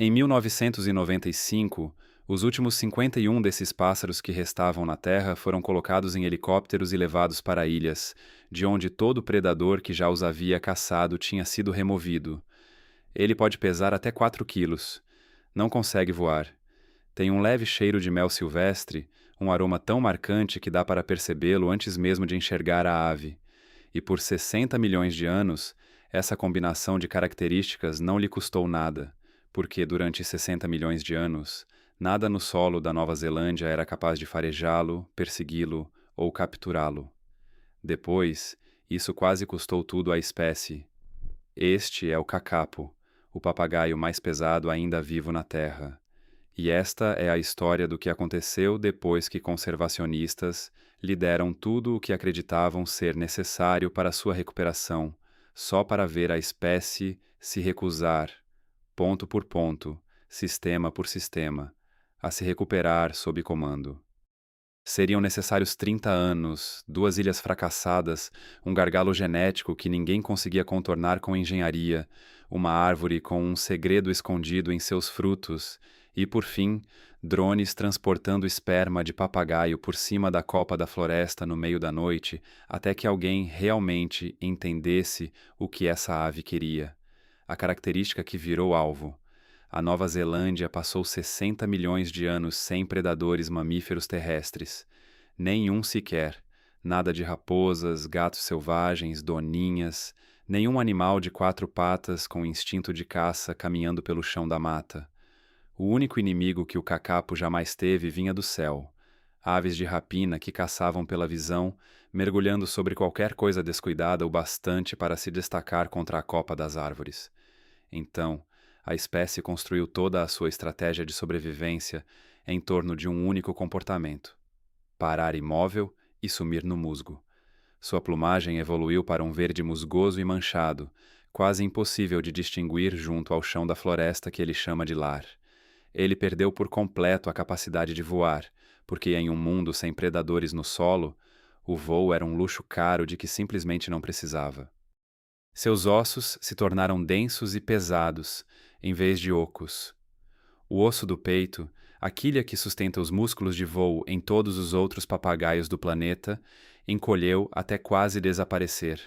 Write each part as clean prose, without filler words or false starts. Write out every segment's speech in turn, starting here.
Em 1995, os últimos 51 desses pássaros que restavam na Terra foram colocados em helicópteros e levados para ilhas, de onde todo predador que já os havia caçado tinha sido removido. Ele pode pesar até 4 quilos. Não consegue voar. Tem um leve cheiro de mel silvestre, um aroma tão marcante que dá para percebê-lo antes mesmo de enxergar a ave. E por 60 milhões de anos, essa combinação de características não lhe custou nada, porque durante 60 milhões de anos, nada no solo da Nova Zelândia era capaz de farejá-lo, persegui-lo ou capturá-lo. Depois, isso quase custou tudo à espécie. Este é o kakapo, o papagaio mais pesado ainda vivo na Terra. E esta é a história do que aconteceu depois que conservacionistas lhe deram tudo o que acreditavam ser necessário para sua recuperação, só para ver a espécie se recusar, ponto por ponto, sistema por sistema, a se recuperar sob comando. Seriam necessários 30 anos, 2 ilhas fracassadas, um gargalo genético que ninguém conseguia contornar com engenharia, uma árvore com um segredo escondido em seus frutos, e, por fim, drones transportando esperma de papagaio por cima da copa da floresta no meio da noite, até que alguém realmente entendesse o que essa ave queria. A característica que virou alvo. A Nova Zelândia passou 60 milhões de anos sem predadores mamíferos terrestres. Nenhum sequer. Nada de raposas, gatos selvagens, doninhas, nenhum animal de 4 patas com instinto de caça caminhando pelo chão da mata. O único inimigo que o kakapo jamais teve vinha do céu. Aves de rapina que caçavam pela visão, mergulhando sobre qualquer coisa descuidada o bastante para se destacar contra a copa das árvores. Então, a espécie construiu toda a sua estratégia de sobrevivência em torno de um único comportamento: parar imóvel e sumir no musgo. Sua plumagem evoluiu para um verde musgoso e manchado, quase impossível de distinguir junto ao chão da floresta que ele chama de lar. Ele perdeu por completo a capacidade de voar, porque em um mundo sem predadores no solo, o voo era um luxo caro de que simplesmente não precisava. Seus ossos se tornaram densos e pesados, em vez de ocos. O osso do peito, a quilha que sustenta os músculos de voo em todos os outros papagaios do planeta, encolheu até quase desaparecer.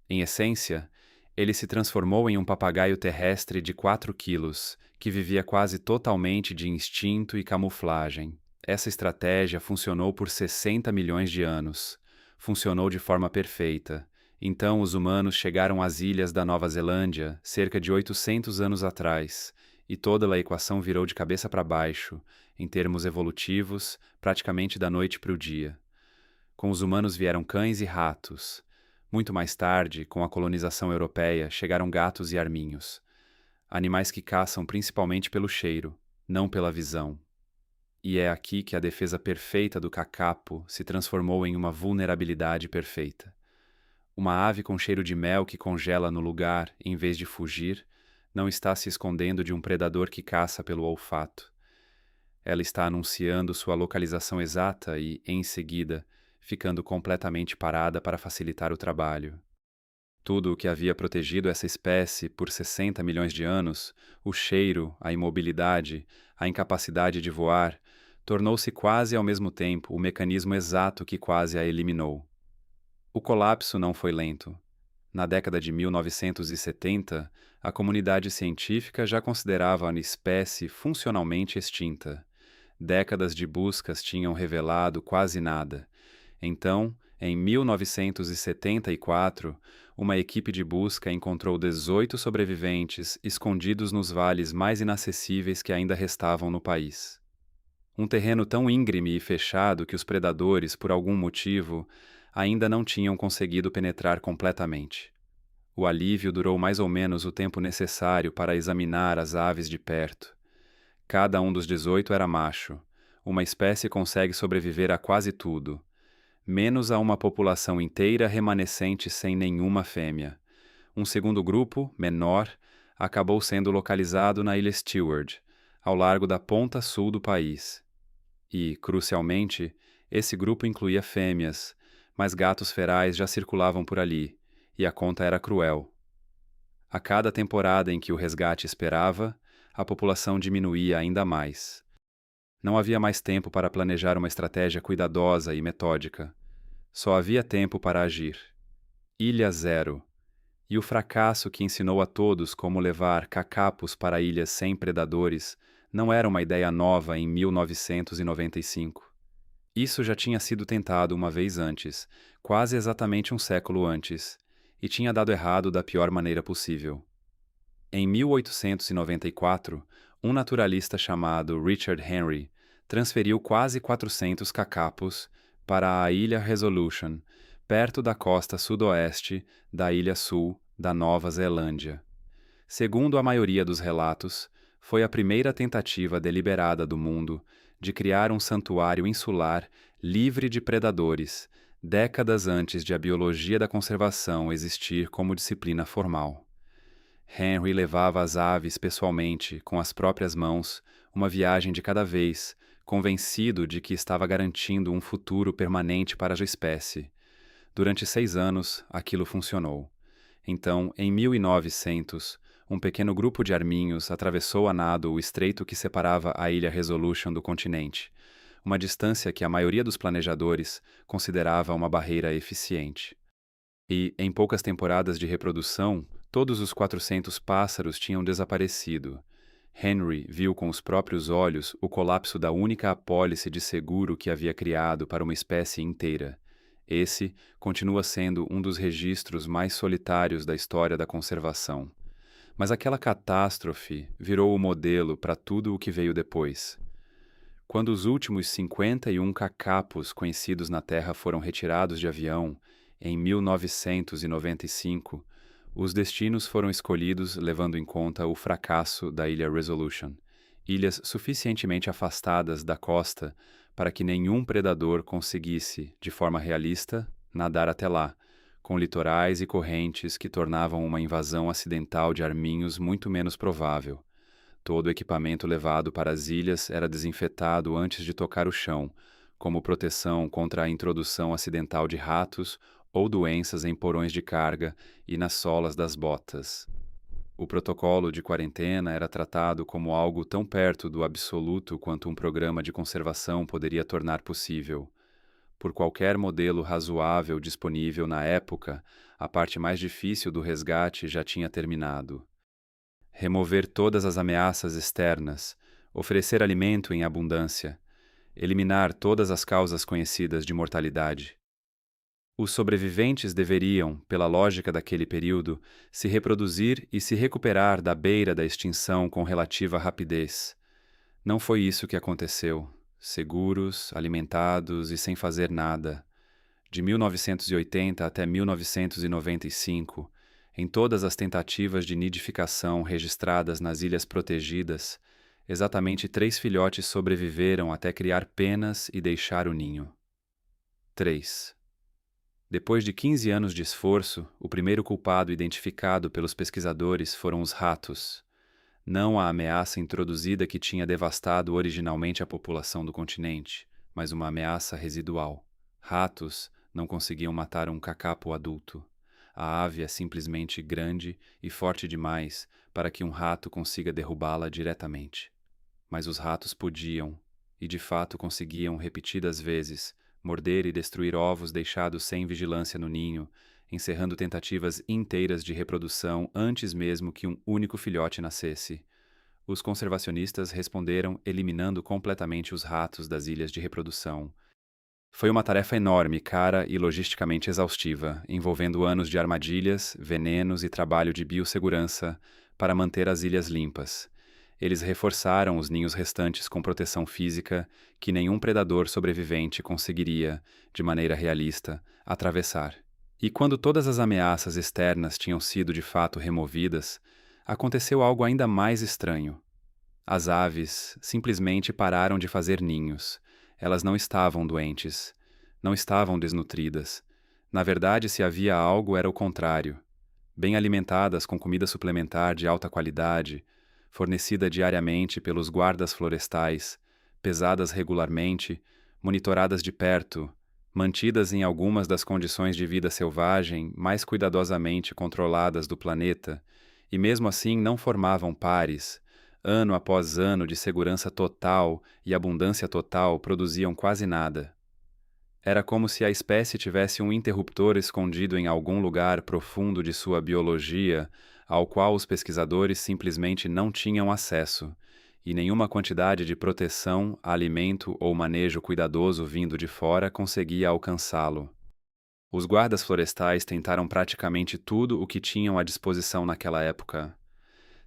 Em essência, ele se transformou em um papagaio terrestre de 4 quilos, que vivia quase totalmente de instinto e camuflagem. Essa estratégia funcionou por 60 milhões de anos. Funcionou de forma perfeita. Então os humanos chegaram às ilhas da Nova Zelândia cerca de 800 anos atrás, e toda a equação virou de cabeça para baixo, em termos evolutivos, praticamente da noite para o dia. Com os humanos vieram cães e ratos. Muito mais tarde, com a colonização europeia, chegaram gatos e arminhos. Animais que caçam principalmente pelo cheiro, não pela visão. E é aqui que a defesa perfeita do kakapo se transformou em uma vulnerabilidade perfeita. Uma ave com cheiro de mel que congela no lugar, em vez de fugir, não está se escondendo de um predador que caça pelo olfato. Ela está anunciando sua localização exata e, em seguida, ficando completamente parada para facilitar o trabalho. Tudo o que havia protegido essa espécie por 60 milhões de anos, o cheiro, a imobilidade, a incapacidade de voar, tornou-se quase ao mesmo tempo o mecanismo exato que quase a eliminou. O colapso não foi lento. Na década de 1970, a comunidade científica já considerava a espécie funcionalmente extinta. Décadas de buscas tinham revelado quase nada. Então, em 1974, uma equipe de busca encontrou 18 sobreviventes escondidos nos vales mais inacessíveis que ainda restavam no país. Um terreno tão íngreme e fechado que os predadores, por algum motivo, ainda não tinham conseguido penetrar completamente. O alívio durou mais ou menos o tempo necessário para examinar as aves de perto. Cada um dos 18 era macho. Uma espécie consegue sobreviver a quase tudo, menos a uma população inteira remanescente sem nenhuma fêmea. Um segundo grupo, menor, acabou sendo localizado na ilha Stewart, ao largo da ponta sul do país. E, crucialmente, esse grupo incluía fêmeas, mas gatos ferais já circulavam por ali, e a conta era cruel. A cada temporada em que o resgate esperava, a população diminuía ainda mais. Não havia mais tempo para planejar uma estratégia cuidadosa e metódica. Só havia tempo para agir. Ilha Zero. E o fracasso que ensinou a todos como levar cacapos para ilhas sem predadores não era uma ideia nova em 1995. Isso já tinha sido tentado uma vez antes, quase exatamente um século antes, e tinha dado errado da pior maneira possível. Em 1894, um naturalista chamado Richard Henry transferiu quase 400 cacapos para a Ilha Resolution, perto da costa sudoeste da Ilha Sul da Nova Zelândia. Segundo a maioria dos relatos, foi a primeira tentativa deliberada do mundo de criar um santuário insular livre de predadores, décadas antes de a biologia da conservação existir como disciplina formal. Henry levava as aves pessoalmente, com as próprias mãos, uma viagem de cada vez, convencido de que estava garantindo um futuro permanente para a espécie. Durante 6 anos, aquilo funcionou. Então, em 1900, um pequeno grupo de arminhos atravessou a nado o estreito que separava a Ilha Resolution do continente, uma distância que a maioria dos planejadores considerava uma barreira eficiente. E, em poucas temporadas de reprodução, todos os 400 pássaros tinham desaparecido. Henry viu com os próprios olhos o colapso da única apólice de seguro que havia criado para uma espécie inteira. Esse continua sendo um dos registros mais solitários da história da conservação. Mas aquela catástrofe virou o modelo para tudo o que veio depois. Quando os últimos 51 cacapos conhecidos na Terra foram retirados de avião, em 1995, os destinos foram escolhidos levando em conta o fracasso da Ilha Resolution, ilhas suficientemente afastadas da costa para que nenhum predador conseguisse, de forma realista, nadar até lá, com litorais e correntes que tornavam uma invasão acidental de arminhos muito menos provável. Todo o equipamento levado para as ilhas era desinfetado antes de tocar o chão, como proteção contra a introdução acidental de ratos ou doenças em porões de carga e nas solas das botas. O protocolo de quarentena era tratado como algo tão perto do absoluto quanto um programa de conservação poderia tornar possível. Por qualquer modelo razoável disponível na época, a parte mais difícil do resgate já tinha terminado. Remover todas as ameaças externas, oferecer alimento em abundância, eliminar todas as causas conhecidas de mortalidade. Os sobreviventes deveriam, pela lógica daquele período, se reproduzir e se recuperar da beira da extinção com relativa rapidez. Não foi isso que aconteceu. Seguros, alimentados e sem fazer nada. De 1980 até 1995, em todas as tentativas de nidificação registradas nas ilhas protegidas, exatamente 3 filhotes sobreviveram até criar penas e deixar o ninho. 3. Depois de 15 anos de esforço, o primeiro culpado identificado pelos pesquisadores foram os ratos. Não a ameaça introduzida que tinha devastado originalmente a população do continente, mas uma ameaça residual. Ratos não conseguiam matar um cacapo adulto. A ave é simplesmente grande e forte demais para que um rato consiga derrubá-la diretamente. Mas os ratos podiam, e de fato conseguiam repetidas vezes, morder e destruir ovos deixados sem vigilância no ninho, encerrando tentativas inteiras de reprodução antes mesmo que um único filhote nascesse. Os conservacionistas responderam eliminando completamente os ratos das ilhas de reprodução. Foi uma tarefa enorme, cara e logisticamente exaustiva, envolvendo anos de armadilhas, venenos e trabalho de biossegurança para manter as ilhas limpas. Eles reforçaram os ninhos restantes com proteção física que nenhum predador sobrevivente conseguiria, de maneira realista, atravessar. E quando todas as ameaças externas tinham sido de fato removidas, aconteceu algo ainda mais estranho. As aves simplesmente pararam de fazer ninhos. Elas não estavam doentes, não estavam desnutridas. Na verdade, se havia algo, era o contrário. Bem alimentadas com comida suplementar de alta qualidade, fornecida diariamente pelos guardas florestais, pesadas regularmente, monitoradas de perto, mantidas em algumas das condições de vida selvagem mais cuidadosamente controladas do planeta, e mesmo assim não formavam pares, Ano após ano de segurança total e abundância total produziam quase nada. Era como se a espécie tivesse um interruptor escondido em algum lugar profundo de sua biologia, ao qual os pesquisadores simplesmente não tinham acesso, e nenhuma quantidade de proteção, alimento ou manejo cuidadoso vindo de fora conseguia alcançá-lo. Os guardas florestais tentaram praticamente tudo o que tinham à disposição naquela época.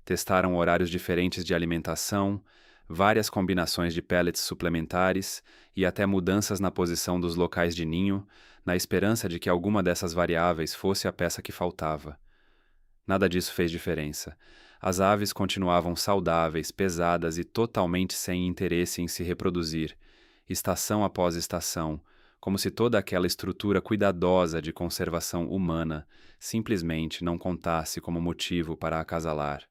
Testaram horários diferentes de alimentação, várias combinações de pellets suplementares e até mudanças na posição dos locais de ninho, na esperança de que alguma dessas variáveis fosse a peça que faltava. Nada disso fez diferença. As aves continuavam saudáveis, pesadas e totalmente sem interesse em se reproduzir, estação após estação, como se toda aquela estrutura cuidadosa de conservação humana simplesmente não contasse como motivo para acasalar.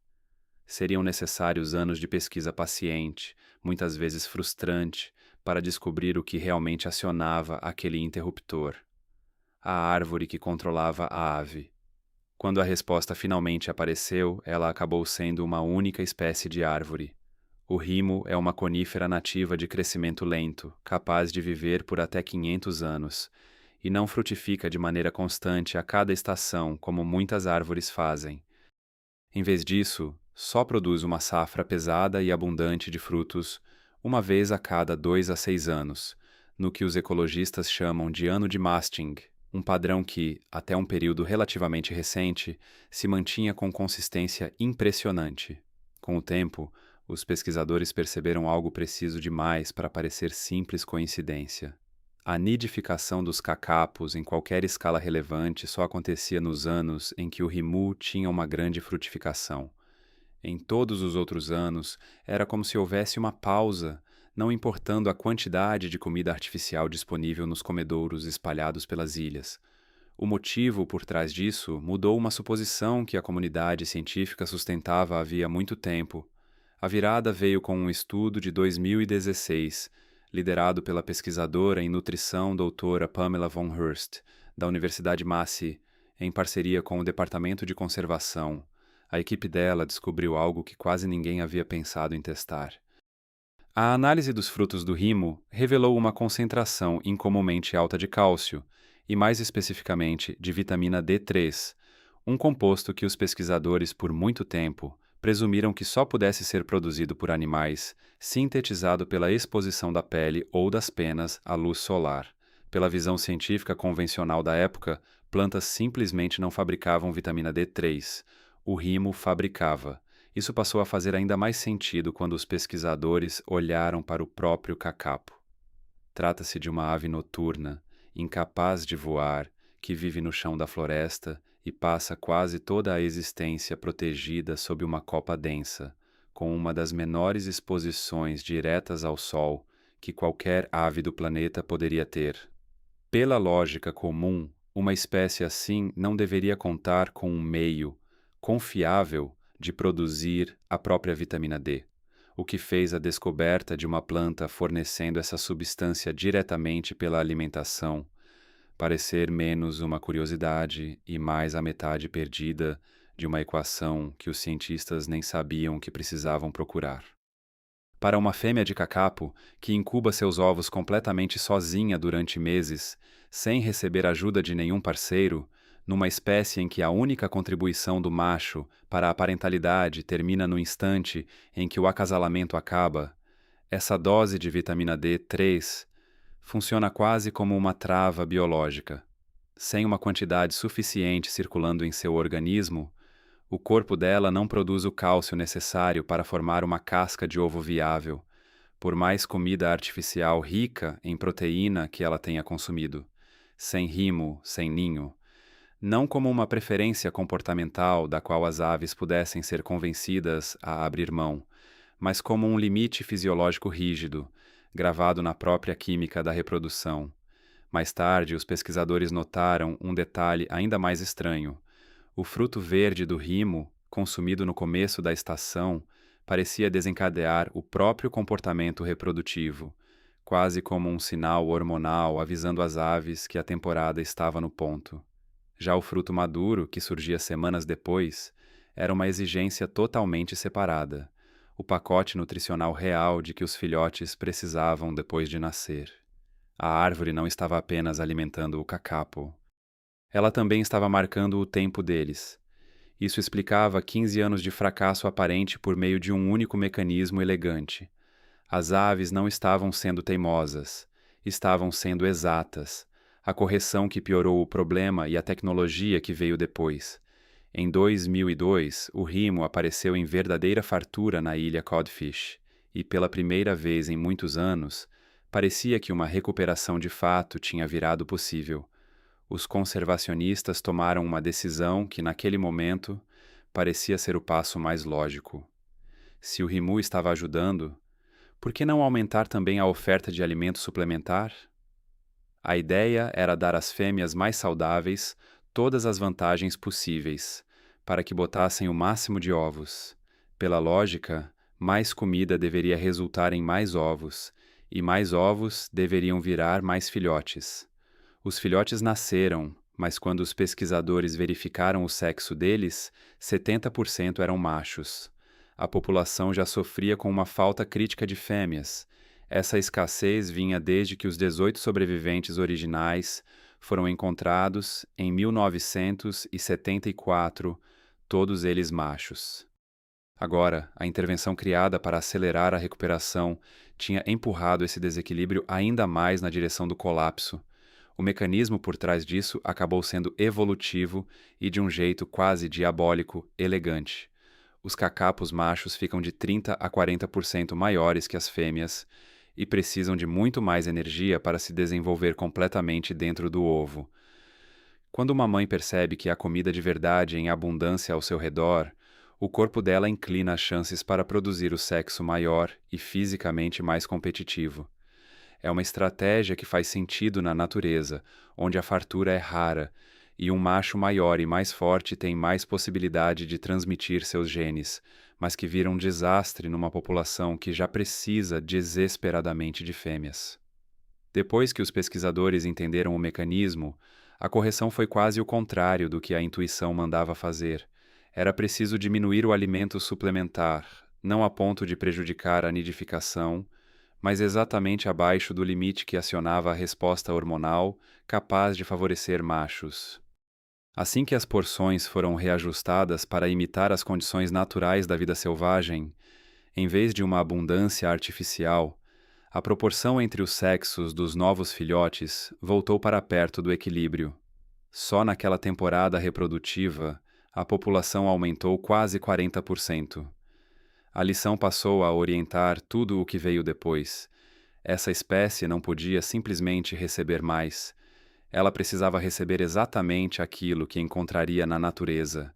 Seriam necessários anos de pesquisa paciente, muitas vezes frustrante, para descobrir o que realmente acionava aquele interruptor. A árvore que controlava a ave. Quando a resposta finalmente apareceu, ela acabou sendo uma única espécie de árvore. O rimo é uma conífera nativa de crescimento lento, capaz de viver por até 500 anos, e não frutifica de maneira constante a cada estação como muitas árvores fazem. Em vez disso, só produz uma safra pesada e abundante de frutos uma vez a cada 2 a 6 anos, no que os ecologistas chamam de ano de masting, um padrão que, até um período relativamente recente, se mantinha com consistência impressionante. Com o tempo, os pesquisadores perceberam algo preciso demais para parecer simples coincidência. A nidificação dos cacapos em qualquer escala relevante só acontecia nos anos em que o rimu tinha uma grande frutificação. Em todos os outros anos, era como se houvesse uma pausa, não importando a quantidade de comida artificial disponível nos comedouros espalhados pelas ilhas. O motivo por trás disso mudou uma suposição que a comunidade científica sustentava havia muito tempo. A virada veio com um estudo de 2016, liderado pela pesquisadora em nutrição doutora Pamela von Hurst, da Universidade Massey, em parceria com o Departamento de Conservação. A equipe dela descobriu algo que quase ninguém havia pensado em testar. A análise dos frutos do rimo revelou uma concentração incomumente alta de cálcio, e mais especificamente de vitamina D3, um composto que os pesquisadores por muito tempo presumiram que só pudesse ser produzido por animais, sintetizado pela exposição da pele ou das penas à luz solar. Pela visão científica convencional da época, plantas simplesmente não fabricavam vitamina D3. O rimo fabricava. Isso passou a fazer ainda mais sentido quando os pesquisadores olharam para o próprio cacapo. Trata-se de uma ave noturna, incapaz de voar, que vive no chão da floresta e passa quase toda a existência protegida sob uma copa densa, com uma das menores exposições diretas ao sol que qualquer ave do planeta poderia ter. Pela lógica comum, uma espécie assim não deveria contar com um meio confiável de produzir a própria vitamina D, o que fez a descoberta de uma planta fornecendo essa substância diretamente pela alimentação parecer menos uma curiosidade e mais a metade perdida de uma equação que os cientistas nem sabiam que precisavam procurar. Para uma fêmea de cacapo, que incuba seus ovos completamente sozinha durante meses, sem receber ajuda de nenhum parceiro, numa espécie em que a única contribuição do macho para a parentalidade termina no instante em que o acasalamento acaba, essa dose de vitamina D3 funciona quase como uma trava biológica. Sem uma quantidade suficiente circulando em seu organismo, o corpo dela não produz o cálcio necessário para formar uma casca de ovo viável, por mais comida artificial rica em proteína que ela tenha consumido. Sem rimo, sem ninho. Não como uma preferência comportamental da qual as aves pudessem ser convencidas a abrir mão, mas como um limite fisiológico rígido, gravado na própria química da reprodução. Mais tarde, os pesquisadores notaram um detalhe ainda mais estranho. O fruto verde do rimo, consumido no começo da estação, parecia desencadear o próprio comportamento reprodutivo, quase como um sinal hormonal avisando as aves que a temporada estava no ponto. Já o fruto maduro, que surgia semanas depois, era uma exigência totalmente separada. o pacote nutricional real de que os filhotes precisavam depois de nascer. A árvore não estava apenas alimentando o cacapo. Ela também estava marcando o tempo deles. Isso explicava 15 anos de fracasso aparente por meio de um único mecanismo elegante. As aves não estavam sendo teimosas, estavam sendo exatas. A correção que piorou o problema e a tecnologia que veio depois. Em 2002, o rimo apareceu em verdadeira fartura na ilha Codfish, e pela primeira vez em muitos anos, parecia que uma recuperação de fato tinha virado possível. Os conservacionistas tomaram uma decisão que, naquele momento, parecia ser o passo mais lógico. Se o Rimu estava ajudando, por que não aumentar também a oferta de alimento suplementar? A ideia era dar às fêmeas mais saudáveis todas as vantagens possíveis, para que botassem o máximo de ovos. Pela lógica, mais comida deveria resultar em mais ovos, e mais ovos deveriam virar mais filhotes. Os filhotes nasceram, mas quando os pesquisadores verificaram o sexo deles, 70% eram machos. A população já sofria com uma falta crítica de fêmeas. Essa escassez vinha desde que os 18 sobreviventes originais foram encontrados em 1974, todos eles machos. Agora, a intervenção criada para acelerar a recuperação tinha empurrado esse desequilíbrio ainda mais na direção do colapso. O mecanismo por trás disso acabou sendo evolutivo e, de um jeito quase diabólico, elegante. Os cacapos machos ficam de 30 a 40% maiores que as fêmeas e precisam de muito mais energia para se desenvolver completamente dentro do ovo. Quando uma mãe percebe que há comida de verdade em abundância ao seu redor, o corpo dela inclina as chances para produzir o sexo maior e fisicamente mais competitivo. É uma estratégia que faz sentido na natureza, onde a fartura é rara, e um macho maior e mais forte tem mais possibilidade de transmitir seus genes, mas que vira um desastre numa população que já precisa desesperadamente de fêmeas. Depois que os pesquisadores entenderam o mecanismo, a correção foi quase o contrário do que a intuição mandava fazer. Era preciso diminuir o alimento suplementar, não a ponto de prejudicar a nidificação, mas exatamente abaixo do limite que acionava a resposta hormonal capaz de favorecer machos. Assim que as porções foram reajustadas para imitar as condições naturais da vida selvagem, em vez de uma abundância artificial, a proporção entre os sexos dos novos filhotes voltou para perto do equilíbrio. Só naquela temporada reprodutiva, a população aumentou quase 40%. A lição passou a orientar tudo o que veio depois. Essa espécie não podia simplesmente receber mais. Ela precisava receber exatamente aquilo que encontraria na natureza,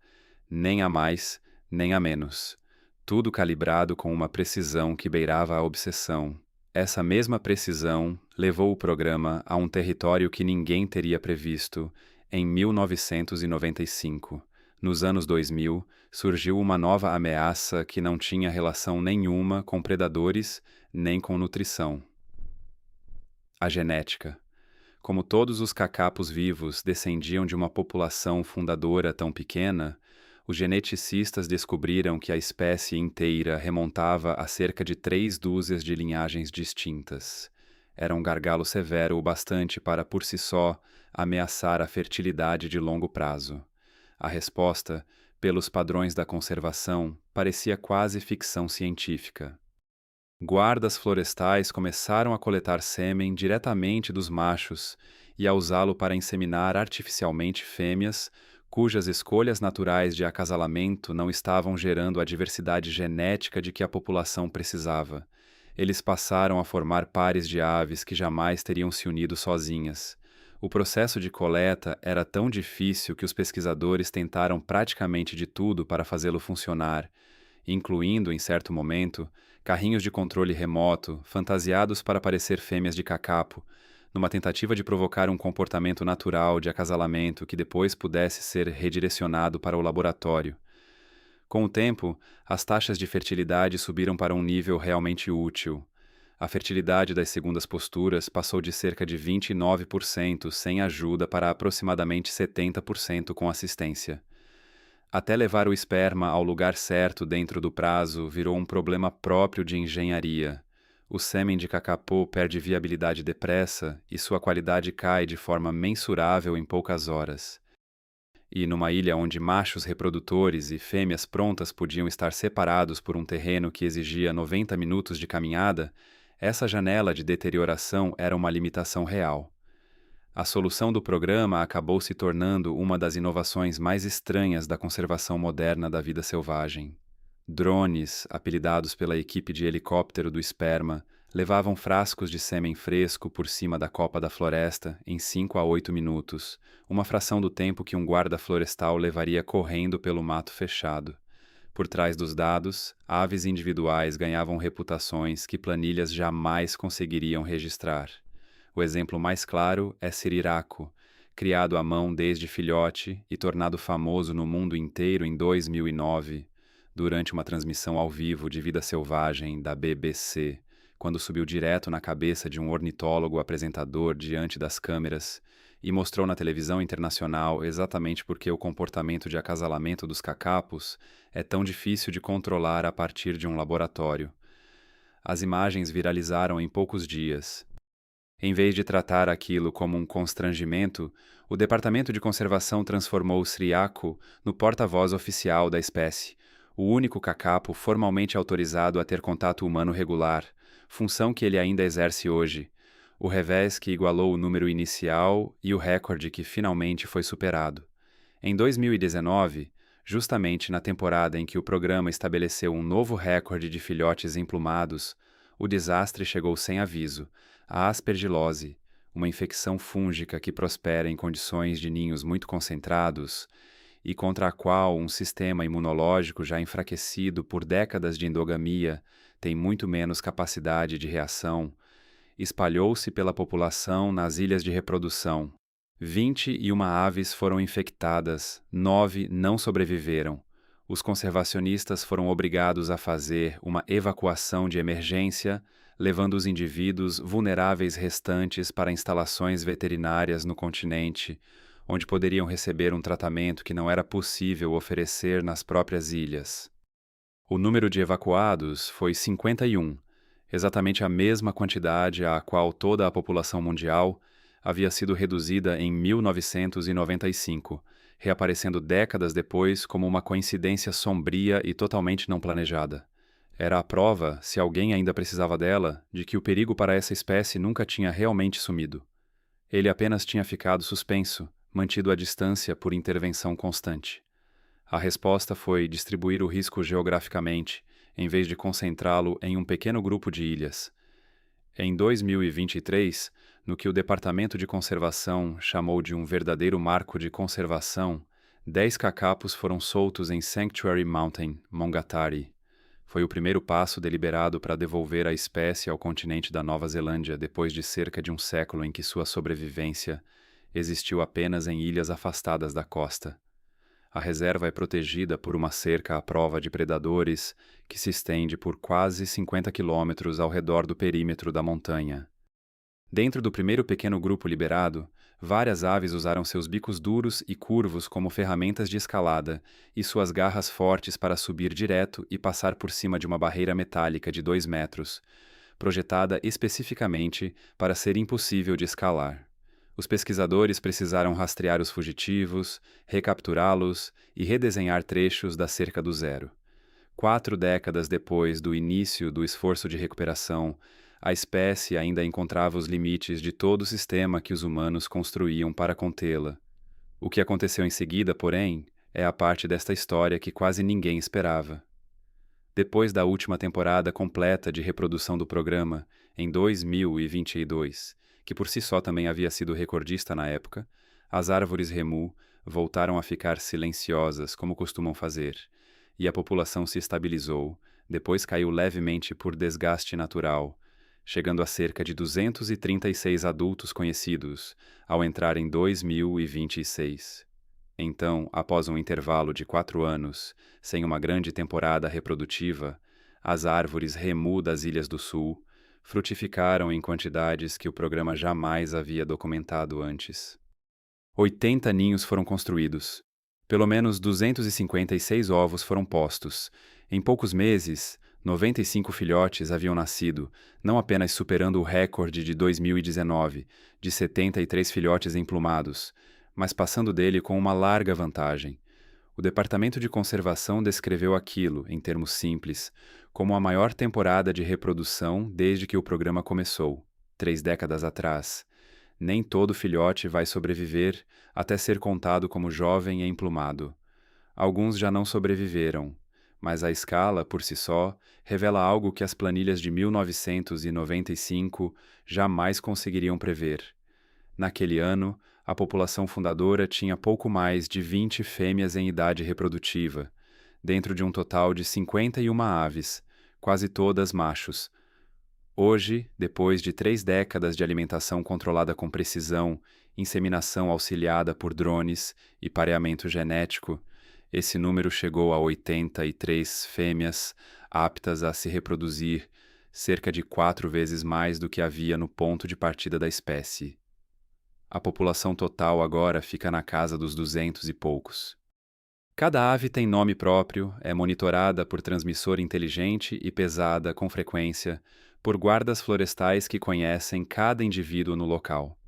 nem a mais, nem a menos. Tudo calibrado com uma precisão que beirava a obsessão. Essa mesma precisão levou o programa a um território que ninguém teria previsto em 1995. Nos anos 2000, surgiu uma nova ameaça que não tinha relação nenhuma com predadores nem com nutrição. A genética. Como todos os cacapos vivos descendiam de uma população fundadora tão pequena, os geneticistas descobriram que a espécie inteira remontava a cerca de 3 dúzias de linhagens distintas. Era um gargalo severo o bastante para, por si só, ameaçar a fertilidade de longo prazo. A resposta, pelos padrões da conservação, parecia quase ficção científica. Guardas florestais começaram a coletar sêmen diretamente dos machos e a usá-lo para inseminar artificialmente fêmeas, cujas escolhas naturais de acasalamento não estavam gerando a diversidade genética de que a população precisava. Eles passaram a formar pares de aves que jamais teriam se unido sozinhas. O processo de coleta era tão difícil que os pesquisadores tentaram praticamente de tudo para fazê-lo funcionar, incluindo, em certo momento, carrinhos de controle remoto, fantasiados para parecer fêmeas de cacapo, numa tentativa de provocar um comportamento natural de acasalamento que depois pudesse ser redirecionado para o laboratório. Com o tempo, as taxas de fertilidade subiram para um nível realmente útil. A fertilidade das segundas posturas passou de cerca de 29% sem ajuda para aproximadamente 70% com assistência. Até levar o esperma ao lugar certo dentro do prazo virou um problema próprio de engenharia. O sêmen de cacapô perde viabilidade depressa e sua qualidade cai de forma mensurável em poucas horas. E numa ilha onde machos reprodutores e fêmeas prontas podiam estar separados por um terreno que exigia 90 minutos de caminhada, essa janela de deterioração era uma limitação real. A solução do programa acabou se tornando uma das inovações mais estranhas da conservação moderna da vida selvagem. Drones, apelidados pela equipe de helicóptero do esperma, levavam frascos de sêmen fresco por cima da copa da floresta em 5 a 8 minutos, uma fração do tempo que um guarda florestal levaria correndo pelo mato fechado. Por trás dos dados, aves individuais ganhavam reputações que planilhas jamais conseguiriam registrar. O exemplo mais claro é Siriraco, criado à mão desde filhote e tornado famoso no mundo inteiro em 2009, durante uma transmissão ao vivo de vida selvagem da BBC, quando subiu direto na cabeça de um ornitólogo apresentador diante das câmeras e mostrou na televisão internacional exatamente porque o comportamento de acasalamento dos cacapos é tão difícil de controlar a partir de um laboratório. As imagens viralizaram em poucos dias. Em vez de tratar aquilo como um constrangimento, o Departamento de Conservação transformou o Sriaco no porta-voz oficial da espécie, o único cacapo formalmente autorizado a ter contato humano regular, função que ele ainda exerce hoje, o revés que igualou o número inicial e o recorde que finalmente foi superado. Em 2019, justamente na temporada em que o programa estabeleceu um novo recorde de filhotes emplumados, o desastre chegou sem aviso. A aspergilose, uma infecção fúngica que prospera em condições de ninhos muito concentrados e contra a qual um sistema imunológico já enfraquecido por décadas de endogamia tem muito menos capacidade de reação, espalhou-se pela população nas ilhas de reprodução. 21 aves foram infectadas, 9 não sobreviveram. Os conservacionistas foram obrigados a fazer uma evacuação de emergência, levando os indivíduos vulneráveis restantes para instalações veterinárias no continente, onde poderiam receber um tratamento que não era possível oferecer nas próprias ilhas. O número de evacuados foi 51, exatamente a mesma quantidade à qual toda a população mundial havia sido reduzida em 1995, reaparecendo décadas depois como uma coincidência sombria e totalmente não planejada. Era a prova, se alguém ainda precisava dela, de que o perigo para essa espécie nunca tinha realmente sumido. Ele apenas tinha ficado suspenso, mantido à distância por intervenção constante. A resposta foi distribuir o risco geograficamente, em vez de concentrá-lo em um pequeno grupo de ilhas. Em 2023, no que o Departamento de Conservação chamou de um verdadeiro marco de conservação, 10 cacapos foram soltos em Sanctuary Mountain, Mongatari. Foi o primeiro passo deliberado para devolver a espécie ao continente da Nova Zelândia depois de cerca de um século em que sua sobrevivência existiu apenas em ilhas afastadas da costa. A reserva é protegida por uma cerca à prova de predadores que se estende por quase 50 quilômetros ao redor do perímetro da montanha. Dentro do primeiro pequeno grupo liberado, várias aves usaram seus bicos duros e curvos como ferramentas de escalada e suas garras fortes para subir direto e passar por cima de uma barreira metálica de 2 metros, projetada especificamente para ser impossível de escalar. Os pesquisadores precisaram rastrear os fugitivos, recapturá-los e redesenhar trechos da cerca do zero. 4 décadas depois do início do esforço de recuperação, a espécie ainda encontrava os limites de todo o sistema que os humanos construíam para contê-la. O que aconteceu em seguida, porém, é a parte desta história que quase ninguém esperava. Depois da última temporada completa de reprodução do programa, em 2022, que por si só também havia sido recordista na época, as árvores remu voltaram a ficar silenciosas como costumam fazer, e a população se estabilizou, depois caiu levemente por desgaste natural, chegando a cerca de 236 adultos conhecidos ao entrar em 2026. Então, após um intervalo de 4 anos, sem uma grande temporada reprodutiva, as árvores remu das Ilhas do Sul frutificaram em quantidades que o programa jamais havia documentado antes. 80 ninhos foram construídos. Pelo menos 256 ovos foram postos. Em poucos meses, 95 filhotes haviam nascido, não apenas superando o recorde de 2019, de 73 filhotes emplumados, mas passando dele com uma larga vantagem. O Departamento de Conservação descreveu aquilo, em termos simples, como a maior temporada de reprodução desde que o programa começou, 3 décadas atrás. Nem todo filhote vai sobreviver até ser contado como jovem e emplumado. Alguns já não sobreviveram, mas a escala, por si só, revela algo que as planilhas de 1995 jamais conseguiriam prever. Naquele ano, a população fundadora tinha pouco mais de 20 fêmeas em idade reprodutiva, dentro de um total de 51 aves, quase todas machos. Hoje, depois de 3 décadas de alimentação controlada com precisão, inseminação auxiliada por drones e pareamento genético, esse número chegou a 83 fêmeas aptas a se reproduzir, cerca de 4 vezes mais do que havia no ponto de partida da espécie. A população total agora fica na casa dos 200 e poucos. Cada ave tem nome próprio, é monitorada por transmissor inteligente e pesada com frequência, por guardas florestais que conhecem cada indivíduo no local.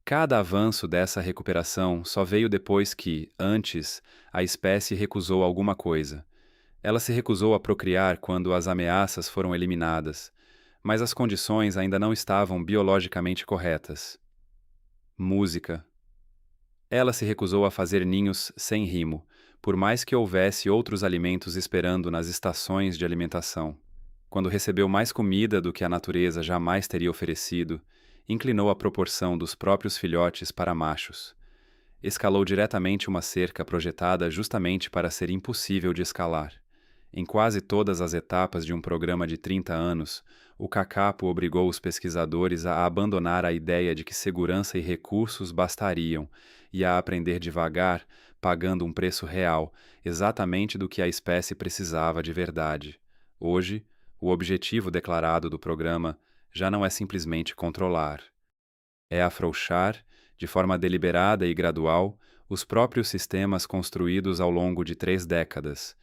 Cada avanço dessa recuperação só veio depois que, antes, a espécie recusou alguma coisa. Ela se recusou a procriar quando as ameaças foram eliminadas, mas as condições ainda não estavam biologicamente corretas. Música. Ela se recusou a fazer ninhos sem rimo, por mais que houvesse outros alimentos esperando nas estações de alimentação. Quando recebeu mais comida do que a natureza jamais teria oferecido, inclinou a proporção dos próprios filhotes para machos. Escalou diretamente uma cerca projetada justamente para ser impossível de escalar. Em quase todas as etapas de um programa de 30 anos, o Kakapo obrigou os pesquisadores a abandonar a ideia de que segurança e recursos bastariam e a aprender devagar, pagando um preço real, exatamente do que a espécie precisava de verdade. Hoje, o objetivo declarado do programa já não é simplesmente controlar. É afrouxar, de forma deliberada e gradual, os próprios sistemas construídos ao longo de 3 décadas,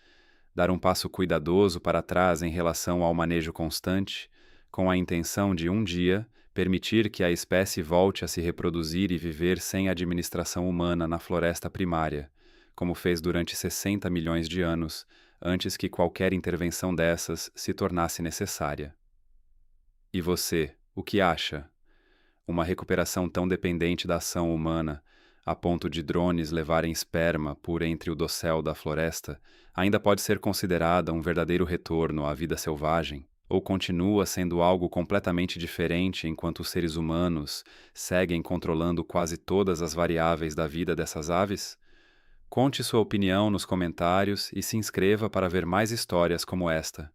dar um passo cuidadoso para trás em relação ao manejo constante, com a intenção de um dia permitir que a espécie volte a se reproduzir e viver sem administração humana na floresta primária, como fez durante 60 milhões de anos, antes que qualquer intervenção dessas se tornasse necessária. E você, o que acha? Uma recuperação tão dependente da ação humana, a ponto de drones levarem esperma por entre o dossel da floresta, ainda pode ser considerada um verdadeiro retorno à vida selvagem? Ou continua sendo algo completamente diferente enquanto os seres humanos seguem controlando quase todas as variáveis da vida dessas aves? Conte sua opinião nos comentários e se inscreva para ver mais histórias como esta.